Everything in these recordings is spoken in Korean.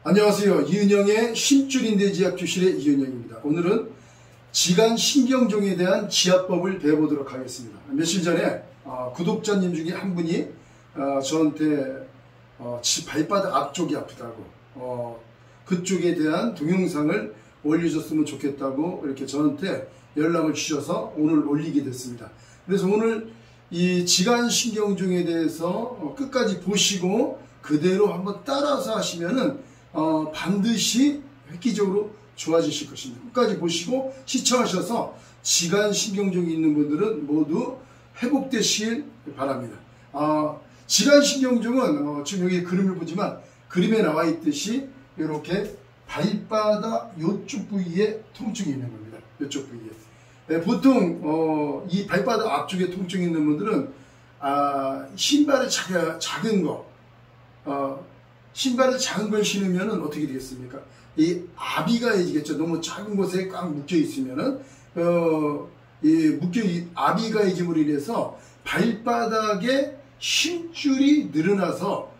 안녕하세요. 이은영의 신줄인대지압교실의 이은영입니다. 오늘은 지간신경종에 대한 지압법을 배워보도록 하겠습니다. 며칠 전에 구독자님 중에 한 분이 저한테 발바닥 앞쪽이 아프다고 그쪽에 대한 동영상을 올려줬으면 좋겠다고 이렇게 저한테 연락을 주셔서 오늘 올리게 됐습니다. 그래서 오늘 이 지간신경종에 대해서 끝까지 보시고 그대로 한번 따라서 하시면은 반드시 획기적으로 좋아지실 것입니다. 끝까지 보시고 시청하셔서 지간신경종이 있는 분들은 모두 회복되시길 바랍니다. 지간신경종은 지금 여기 그림을 보지만 그림에 나와 있듯이 이렇게 발바닥 요쪽 부위에 통증이 있는 겁니다. 요쪽 부위에. 보통 이 발바닥 앞쪽에 통증이 있는 분들은 신발이 작은 거 신발을 작은 걸 신으면 어떻게 되겠습니까? 이 아비가 해지겠죠. 너무 작은 곳에 꽉 묶여 있으면은 아비가 해짐으로 인해서 발바닥에 힘줄이 늘어나서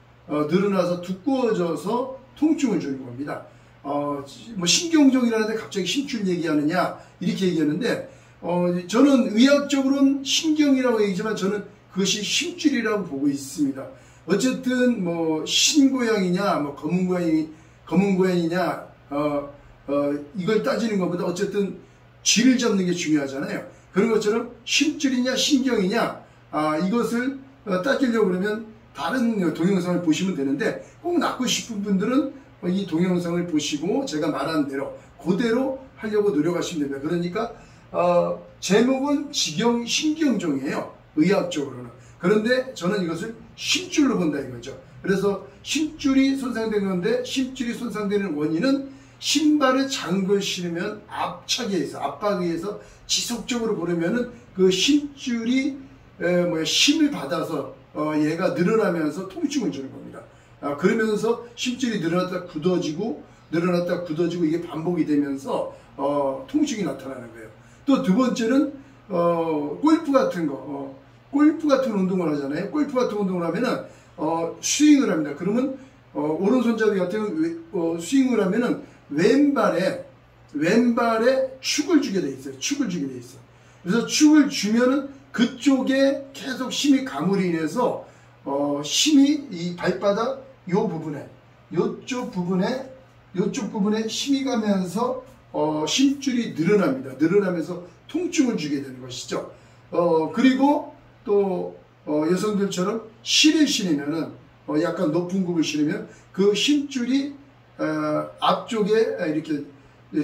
두꺼워져서 통증을 주는 겁니다. 뭐 신경종이라는데 갑자기 힘줄 얘기하느냐 이렇게 얘기하는데 저는 의학적으로는 신경이라고 얘기하지만 저는 그것이 힘줄이라고 보고 있습니다. 어쨌든 뭐 신고양이냐 뭐 검은 고양이냐 이걸 따지는 것보다 어쨌든 쥐를 잡는 게 중요하잖아요. 그런 것처럼 힘줄이냐 신경이냐 이것을 따지려고 그러면 다른 동영상을 보시면 되는데 꼭 낫고 싶은 분들은 이 동영상을 보시고 제가 말한 대로 그대로 하려고 노력하시면 됩니다. 그러니까 제목은 신경종이에요. 의학적으로는. 그런데 저는 이것을 힘줄로 본다 이거죠. 그래서 힘줄이 손상된 건데 힘줄이 손상되는 원인은 신발을 작은 걸 신으면 압착에 의해서 압박에 의해서 지속적으로 보려면은 그 힘줄이 힘을 받아서 얘가 늘어나면서 통증을 주는 겁니다. 그러면서 힘줄이 늘어났다 굳어지고 이게 반복이 되면서 통증이 나타나는 거예요. 또 두 번째는 골프 같은 운동을 하잖아요. 골프 같은 운동을 하면은 스윙을 합니다. 그러면 오른손잡이 같은 스윙을 하면은 왼발에 축을 주게 돼 있어요. 그래서 축을 주면은 그쪽에 계속 힘이 감으로 인해서 힘이 이 발바닥 요쪽 부분에 힘이 가면서 힘줄이 늘어나면서 통증을 주게 되는 것이죠. 그리고 또 여성들처럼 실을 신으면은 약간 높은 굽을 신으면 그 힘줄이 앞쪽에 이렇게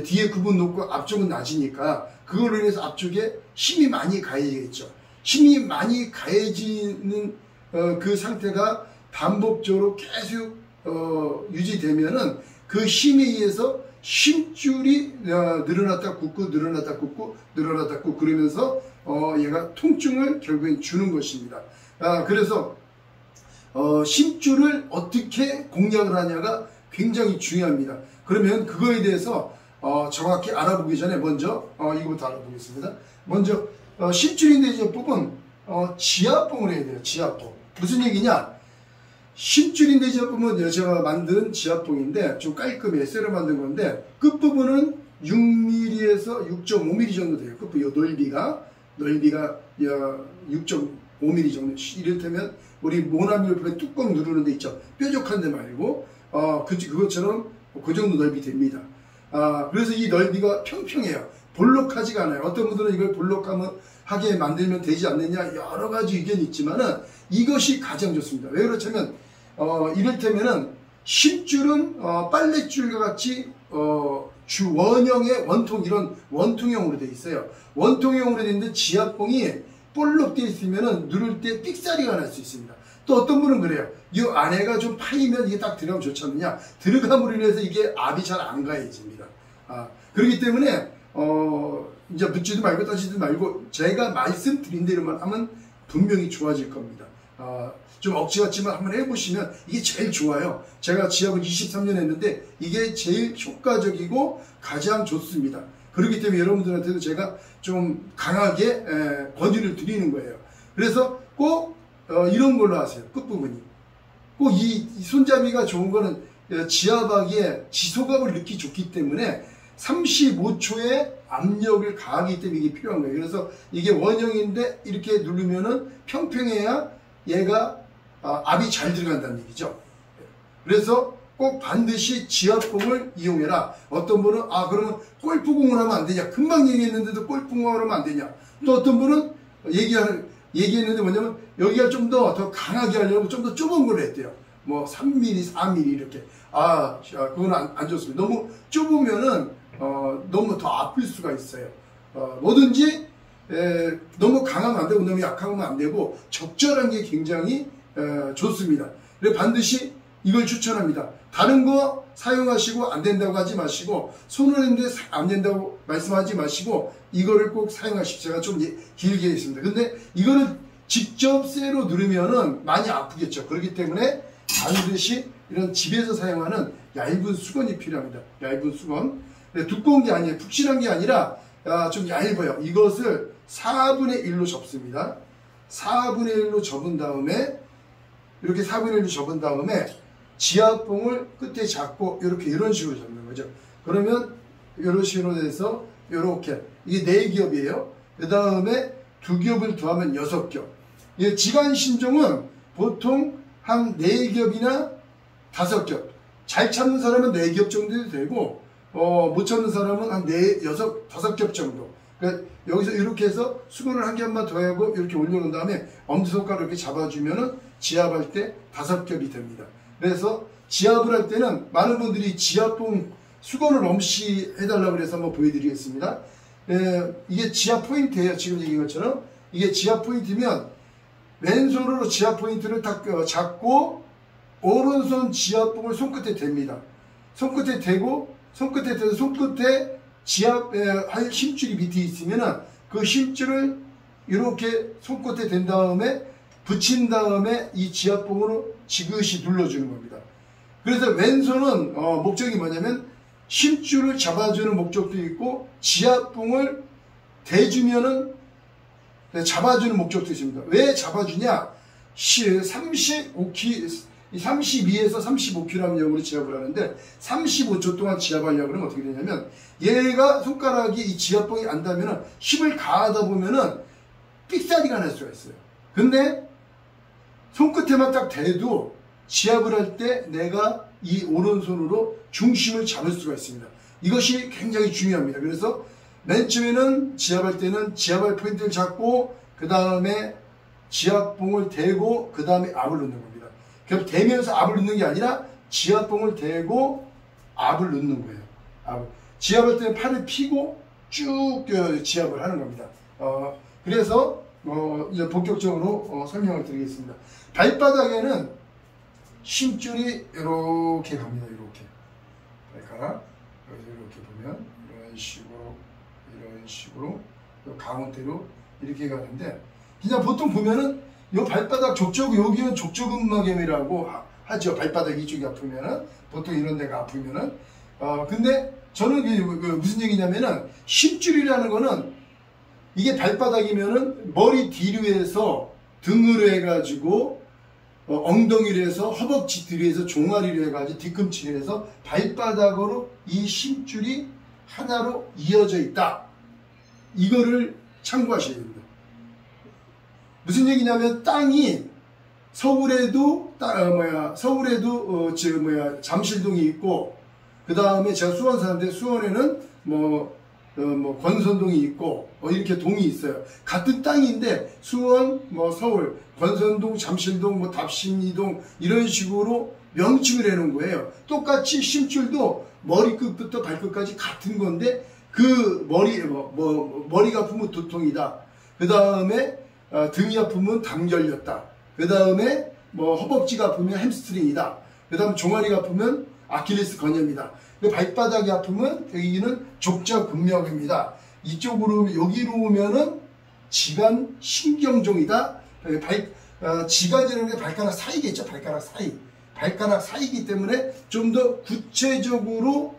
뒤에 굽은 높고 앞쪽은 낮으니까 그걸로 인해서 앞쪽에 힘이 많이 가해지겠죠. 힘이 많이 가해지는 그 상태가 반복적으로 계속 유지되면은 그 힘에 의해서 힘줄이 늘어났다 굽고 그러면서 얘가 통증을 결국엔 주는 것입니다. 그래서 힘줄을 어떻게 공략을 하냐가 굉장히 중요합니다. 그러면 그거에 대해서 정확히 알아보기 전에 먼저 이거부터 알아보겠습니다. 먼저 힘줄인대지압법은 지압법을 해야 돼요. 지압법. 무슨 얘기냐? 힘줄인대지압법은 제가 만든 지압봉인데 좀 깔끔해 쇠로 만든 건데 끝부분은 6mm에서 6.5mm 정도 돼요. 끝부분 요 넓이가 6.5mm 정도. 이를테면 우리 모나미를 보면 뚜껑 누르는 데 있죠. 뾰족한 데 말고 그것처럼 그 정도 넓이 됩니다. 그래서 이 넓이가 평평해요. 볼록하지가 않아요. 어떤 분들은 이걸 볼록하게 만들면 되지 않느냐 여러 가지 의견이 있지만은 이것이 가장 좋습니다. 왜 그렇냐면 이를테면은 힘줄은 빨랫줄과 같이 원형의 이런 원통형으로 되어 있어요. 원통형으로 되어 있는데 지압봉이 볼록 되어 있으면은 누를 때 삑사리가 날 수 있습니다. 또 어떤 분은 그래요. 이 안에가 좀 파이면 이게 딱 들어가면 좋지 않느냐. 들어감으로 인해서 이게 압이 잘 안 가해집니다. 그렇기 때문에 이제 묻지도 말고 따지도 말고 제가 말씀드린 대로만 하면 분명히 좋아질 겁니다. 좀 억지 같지만 한번 해보시면 이게 제일 좋아요. 제가 지압을 23년 했는데 이게 제일 효과적이고 가장 좋습니다. 그렇기 때문에 여러분들한테도 제가 좀 강하게 권유를 드리는 거예요. 그래서 꼭 이런 걸로 하세요. 끝부분이. 꼭 이 손잡이가 좋은 거는 지압하기에 지소각을 넣기 좋기 때문에 35초의 압력을 가하기 때문에 이게 필요한 거예요. 그래서 이게 원형인데 이렇게 누르면은 평평해야 얘가 압이 잘 들어간다는 얘기죠. 그래서 꼭 반드시 지압봉을 이용해라. 어떤 분은 그러면 골프공을 하면 안 되냐, 금방 얘기했는데도 골프공을 하면 안 되냐. 또 어떤 분은 얘기했는데 뭐냐면 여기가 좀 더 강하게 하려고 좀 더 좁은 걸 했대요. 뭐 3mm, 4mm 이렇게. 그건 안 좋습니다. 너무 좁으면은 너무 더 아플 수가 있어요. 뭐든지 너무 강하면 안 되고 너무 약하면 안 되고 적절한 게 굉장히 좋습니다. 그래서 반드시 이걸 추천합니다. 다른 거 사용하시고 안 된다고 하지 마시고, 손을 했는데 안 된다고 말씀하지 마시고 이거를 꼭 사용하십시오. 제가 좀 길게 했습니다. 근데 이거를 직접 쇠로 누르면은 많이 아프겠죠. 그렇기 때문에 반드시 이런 집에서 사용하는 얇은 수건이 필요합니다. 얇은 수건. 두꺼운 게 아니에요. 푹신한 게 아니라 좀 얇아요. 이것을 4분의 1로 접습니다. 4분의 1로 접은 다음에, 이렇게 4분의 1로 접은 다음에 지압봉을 끝에 잡고 이런 식으로 잡는 거죠. 그러면 이런 식으로 돼서 이렇게, 이게 4겹이에요. 그 다음에 2겹을 더하면 6겹. 지간신종은 보통 한 4겹이나 5겹. 잘 찾는 사람은 4겹 정도 되고, 못 찾는 사람은 한 5겹 정도. 그러니까 여기서 이렇게 해서 수건을 한 겹만 더 하고 이렇게 올려놓은 다음에 엄지손가락을 이렇게 잡아주면은 지압할 때 5겹이 됩니다. 그래서 지압을 할 때는 많은 분들이 지압봉 수건을 없이 해달라고 해서 한번 보여드리겠습니다. 이게 지압 포인트예요. 지금 얘기한 것처럼. 이게 지압 포인트면 왼손으로 지압 포인트를 딱 잡고 오른손 지압봉을 손끝에 댑니다. 손끝에 대고, 손끝에 대서 손끝에 지압할 힘줄이 밑에 있으면은 그 힘줄을 이렇게 손끝에 댄 다음에 붙인 다음에 이 지압봉으로 지그시 눌러주는 겁니다. 그래서 왼손은 목적이 뭐냐면 힘줄을 잡아주는 목적도 있고 지압봉을 대주면은 잡아주는 목적도 있습니다. 왜 잡아주냐? 32에서 35kg 역으로 지압을 하는데 35초 동안 지압하려고 그러면 어떻게 되냐면, 얘가 손가락이 이 지압봉이 안 닿으면 힘을 가하다 보면은 삑사리가 날 수가 있어요. 근데 손끝에만 딱 대도 지압을 할 때 내가 이 오른손으로 중심을 잡을 수가 있습니다. 이것이 굉장히 중요합니다. 그래서 맨 처음에는 지압할 때는 지압할 포인트를 잡고 그 다음에 지압봉을 대고 그 다음에 압을 넣는 겁니다. 그럼 대면서 압을 넣는 게 아니라 지압봉을 대고 압을 넣는 거예요. 지압할 때는 팔을 펴고 쭉 지압을 하는 겁니다. 그래서 이제 본격적으로 설명을 드리겠습니다. 발바닥에는 힘줄이 이렇게 갑니다. 이렇게 발가락 이렇게 보면 이런 식으로 가운데로 이렇게 가는데, 그냥 보통 보면은 이 발바닥 여기는 족저근막염이라고 하죠. 발바닥 이쪽이 아프면은, 보통 이런 데가 아프면은. 근데 저는 무슨 얘기냐면은, 힘줄이라는 거는 이게 발바닥이면은 머리 뒤로 해서 등으로 해가지고 엉덩이로 해서 허벅지 뒤로 해서 종아리로 해가지고 뒤꿈치로 해서 발바닥으로 이 힘줄이 하나로 이어져 있다. 이거를 참고하셔야 됩니다. 무슨 얘기냐면, 땅이 서울에도 잠실동이 있고, 그 다음에 제가 수원 사는데 수원에는 권선동이 있고 이렇게 동이 있어요. 같은 땅인데 수원, 서울, 권선동, 잠실동, 답심이동 이런 식으로 명칭을 해놓은 거예요. 똑같이 힘줄도 머리끝부터 발끝까지 같은 건데, 그 머리가 아프면 두통이다. 그 다음에 등이 아프면 당 열렸다. 그 다음에 허벅지가 아프면 햄스트링이다. 그 다음에 종아리가 아프면 아킬레스 건염이다. 발바닥이 아프면 여기는 족저근막입니다. 여기로 오면은 지간 신경종이다. 지간이라는 게 발가락 사이겠죠. 발가락 사이기 때문에 좀 더 구체적으로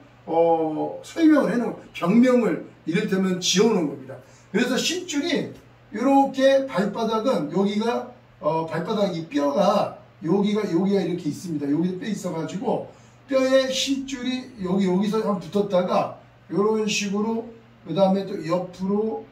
설명을 해놓은, 병명을 이를테면 지어놓은 겁니다. 그래서 힘줄이 이렇게 발바닥은 여기가 발바닥 이 뼈가 여기가 이렇게 있습니다. 여기도 뼈 있어가지고 뼈에 힘줄이 여기서 한번 붙었다가 이런 식으로 그 다음에 또 옆으로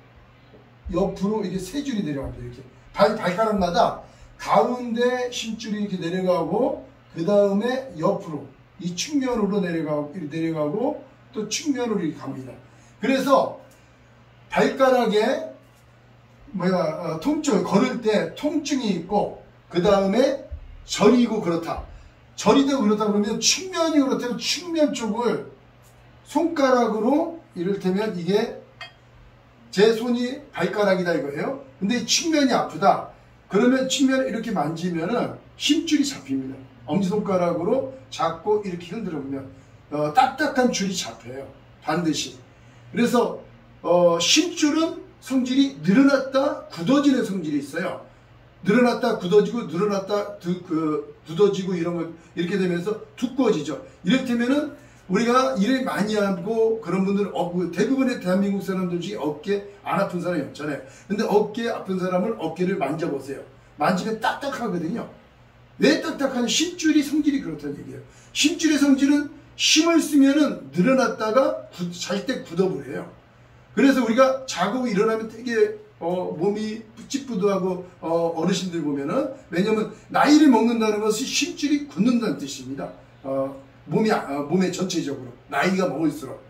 이렇게 세 줄이 내려갑니다. 이렇게 발가락마다 가운데 힘줄이 이렇게 내려가고 그 다음에 옆으로 이 측면으로 내려가고 또 측면으로 이렇게 갑니다. 그래서 발가락에 통증 걸을 때 통증이 있고 그 다음에 저리고 그렇다. 저리고 그렇다 그러면 측면이 그렇다면 측면 쪽을 손가락으로 이를테면 이게 제 손이 발가락이다 이거예요. 근데 측면이 아프다. 그러면 측면을 이렇게 만지면은 힘줄이 잡힙니다. 엄지손가락으로 잡고 이렇게 흔들어 보면 딱딱한 줄이 잡혀요. 반드시. 그래서 힘줄은 성질이 늘어났다 굳어지는 성질이 있어요. 늘어났다 굳어지고 늘어났다 굳어지고 이런 거 이렇게 되면서 두꺼워지죠. 이를테면은 우리가 일을 많이 하고 그런 분들은 대부분의 대한민국 사람들 중에 어깨 안 아픈 사람이 없잖아요. 근데 어깨 아픈 사람을 어깨를 만져보세요. 만지면 딱딱하거든요. 왜 딱딱한? 힘줄이 성질이 그렇다는 얘기예요. 힘줄의 성질은 힘을 쓰면은 늘어났다가 잘 때 굳어버려요. 그래서 우리가 자고 일어나면 되게 몸이 찌뿌드하고 어르신들 보면은 왜냐면 나이를 먹는다는 것은 힘줄이 굳는다는 뜻입니다. 몸에 전체적으로 나이가 먹을수록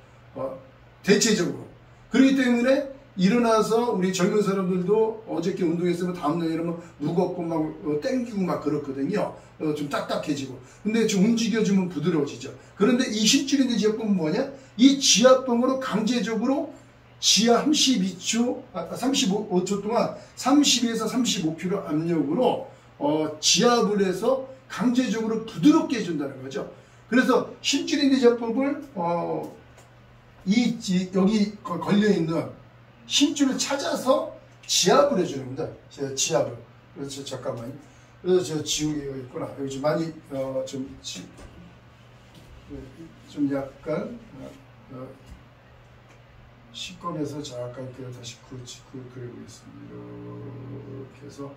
대체적으로 그렇기 때문에 일어나서 우리 젊은 사람들도 어저께 운동했으면 다음날 이러면 무겁고 막 땡기고 막 그렇거든요. 좀 딱딱해지고 근데 좀 움직여주면 부드러워지죠. 그런데 이 힘줄인데 지압봉은 뭐냐? 이 지압봉으로 강제적으로 지하 35초 동안 30에서 35kg 압력으로 지압을 해서 강제적으로 부드럽게 해준다는 거죠. 그래서 힘줄인대 지압법을 여기 걸려있는 힘줄을 찾아서 지압을 해주는 겁니다. 지압을. 그래서 잠깐만요. 그래서 저 지우개가 있구나. 여기 좀 많이 좀 약간 시꺼매서 잠깐 다시 그려보겠습니다. 이렇게 해서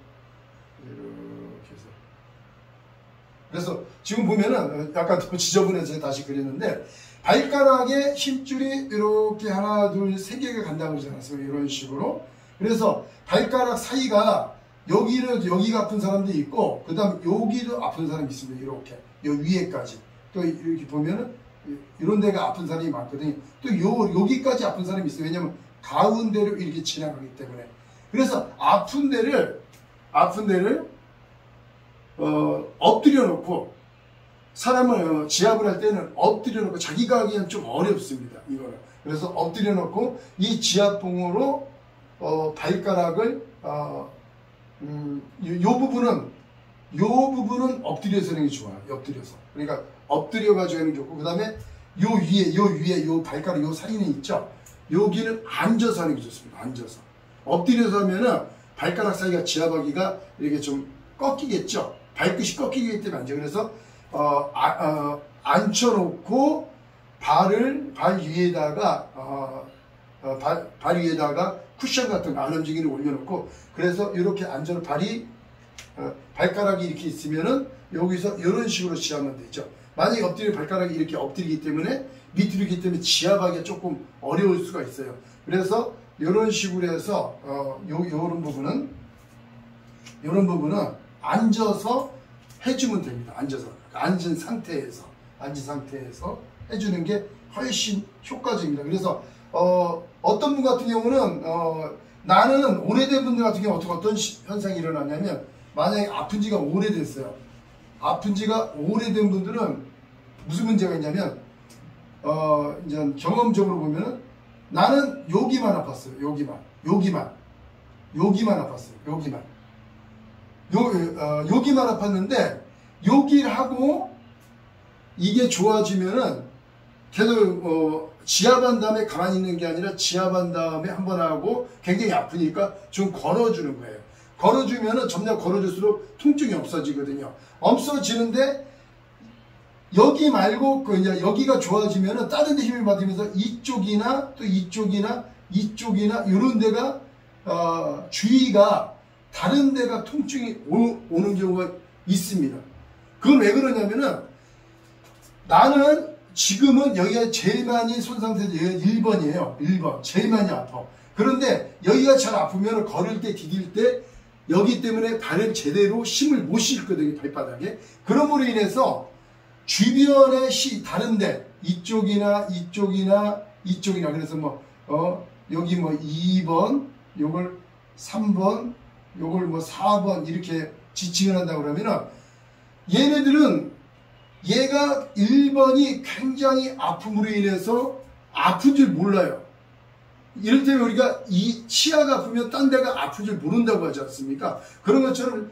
그래서 지금 보면은 약간 더 지저분해서 다시 그렸는데 발가락에 힘줄이 이렇게 하나 둘 세 개가 간다고 그러지 않았어요. 이런 식으로. 그래서 발가락 사이가 여기가 아픈 사람도 있고 그 다음 여기도 아픈 사람이 있습니다. 이렇게 요 위에까지 또 이렇게 보면은 이런 데가 아픈 사람이 많거든요. 또 여기까지 아픈 사람이 있어요. 왜냐면 가운데로 이렇게 지나가기 때문에. 그래서 아픈 데를 엎드려 놓고 사람을 지압을 할 때는 엎드려 놓고 자기가 하기엔 좀 어렵습니다. 이거는. 그래서 엎드려 놓고 이 지압봉으로 발가락을 요 부분은 엎드려서 하는 게 좋아요. 엎드려서. 그러니까 엎드려 가지고 하는 게 좋고 그다음에 요 위에 요 발가락 요 사이는 있죠. 여기는 앉아서 하는 게 좋습니다. 앉아서. 엎드려서 하면은 발가락 사이가 지압하기가 이렇게 좀 꺾이겠죠. 발끝이 꺾이기 때문에 앉아. 그래서 앉혀놓고 발 위에다가 쿠션 같은 거 알람지기를 올려놓고 그래서 이렇게 앉아서 발가락이 이렇게 있으면은 여기서 이런 식으로 지압하면 되죠. 만약에 발가락이 이렇게 엎드리기 때문에 밑으로 있기 때문에 지압하기가 조금 어려울 수가 있어요. 그래서 이런 식으로 해서 이런 부분은 앉아서 해주면 됩니다. 앉은 상태에서 해주는 게 훨씬 효과적입니다. 그래서 어떤 분 같은 경우는 나는 오래된 분들 같은 경우 어떤 현상이 일어나냐면 만약에 아픈 지가 오래됐어요. 아픈 지가 오래된 분들은 무슨 문제가 있냐면 이제 경험적으로 보면은 나는 여기만 아팠어요. 여기만 아팠어요. 여기만 아팠는데 여기를 하고 이게 좋아지면은 계속 지압한 다음에 가만히 있는 게 아니라 지압한 다음에 한번 하고 굉장히 아프니까 좀 걸어주는 거예요. 걸어주면은 점점 걸어줄수록 통증이 없어지거든요. 없어지는데 여기 말고 이제 여기가 좋아지면은 다른 데 힘을 받으면서 이쪽이나 또 이쪽이나 이런 데가 주위가 다른 데가 통증이 오는 경우가 있습니다. 그건 왜 그러냐면은 나는 지금은 여기가 제일 많이 손상돼서 여기가 1번이에요. 1번. 제일 많이 아파. 그런데 여기가 잘 아프면 걸을 때 디딜 때 여기 때문에 발을 제대로 힘을 못 실거든요. 발바닥에. 그러므로 인해서 주변에 다른데 이쪽이나 그래서 여기 2번 요걸 3번 요걸 4번 이렇게 지칭을 한다고 그러면은 얘네들은 얘가 1번이 굉장히 아픔으로 인해서 아픈 줄 몰라요. 이를테면 우리가 이 치아가 아프면 딴 데가 아픈 줄 모른다고 하지 않습니까? 그런 것처럼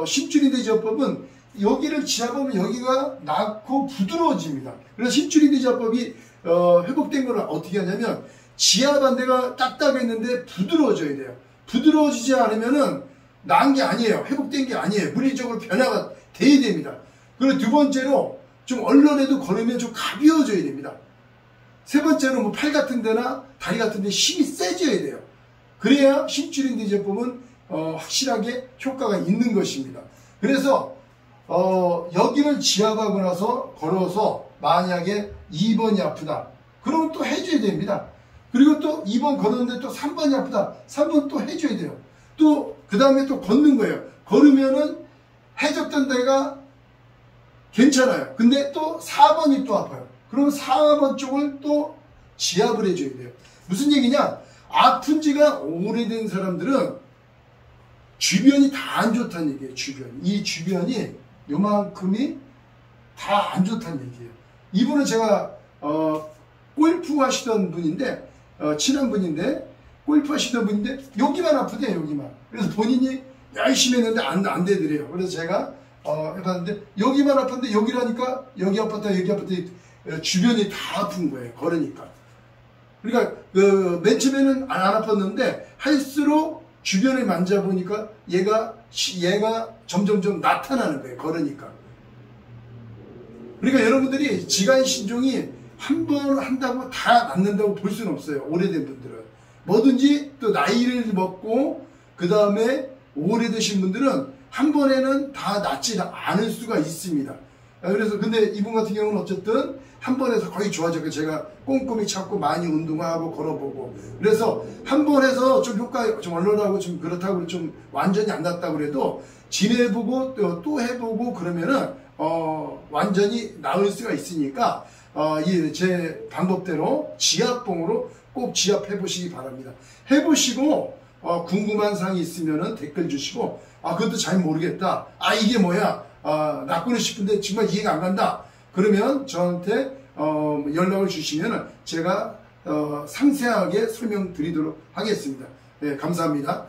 심줄인대지압법은 여기를 지압하면 여기가 낫고 부드러워집니다. 그래서 심줄인대지압법이 회복된 걸 어떻게 하냐면 지압한 데가 딱딱했는데 부드러워져야 돼요. 부드러워지지 않으면은 나은 게 아니에요. 회복된 게 아니에요. 물리적으로 변화가 돼야 됩니다. 그리고 두 번째로 좀 얼얼해도 걸으면 좀 가벼워져야 됩니다. 세 번째로 팔 같은 데나 다리 같은 데 힘이 세져야 돼요. 그래야 심줄인대지압법은 확실하게 효과가 있는 것입니다. 그래서 여기를 지압하고 나서 걸어서 만약에 2번이 아프다. 그러면 또 해줘야 됩니다. 그리고 또 2번 걸었는데 또 3번이 아프다. 3번 또 해줘야 돼요. 또 그 다음에 또 걷는 거예요. 걸으면은 해줬던 데가 괜찮아요. 근데 또 4번이 또 아파요. 그러면 4번 쪽을 또 지압을 해줘야 돼요. 무슨 얘기냐? 아픈 지가 오래된 사람들은 주변이 다 안 좋다는 얘기예요. 이 주변이 요만큼이 다 안 좋다는 얘기예요. 이분은 제가 골프 하시던 분인데 친한 분인데 골프 하시던 분인데 여기만 아프대요. 여기만. 그래서 본인이 열심히 했는데 안 되더래요. 그래서 제가 해봤는데 여기만 아픈데 여기라니까 여기 아팠다 여기 아팠다 주변이 다 아픈 거예요. 걸으니까. 그러니까 맨 처음에는 안 아팠는데 할수록 주변을 만져보니까 얘가 점점점 나타나는 거예요. 걸으니까. 그러니까 여러분들이 지간신종이 한 번 한다고 다 낫는다고 볼 수는 없어요. 오래된 분들은. 뭐든지 또 나이를 먹고 그 다음에 오래되신 분들은 한 번에는 다 낫지 않을 수가 있습니다. 그래서 근데 이분 같은 경우는 어쨌든 한 번에서 거의 좋아졌고 제가 꼼꼼히 찾고 많이 운동하고 걸어보고 그래서 한 번 해서 좀 효과 좀 얼얼하고 좀 그렇다고 좀 완전히 안 낫다고 그래도 지내보고 또 해보고 그러면은 완전히 나을 수가 있으니까 제 방법대로 지압봉으로 꼭 지압해 보시기 바랍니다. 해보시고 궁금한 사항이 있으면은 댓글 주시고 그것도 잘 모르겠다. 이게 뭐야? 낫고는 싶은데 정말 이해가 안 간다. 그러면 저한테 연락을 주시면 제가 상세하게 설명드리도록 하겠습니다. 네, 감사합니다.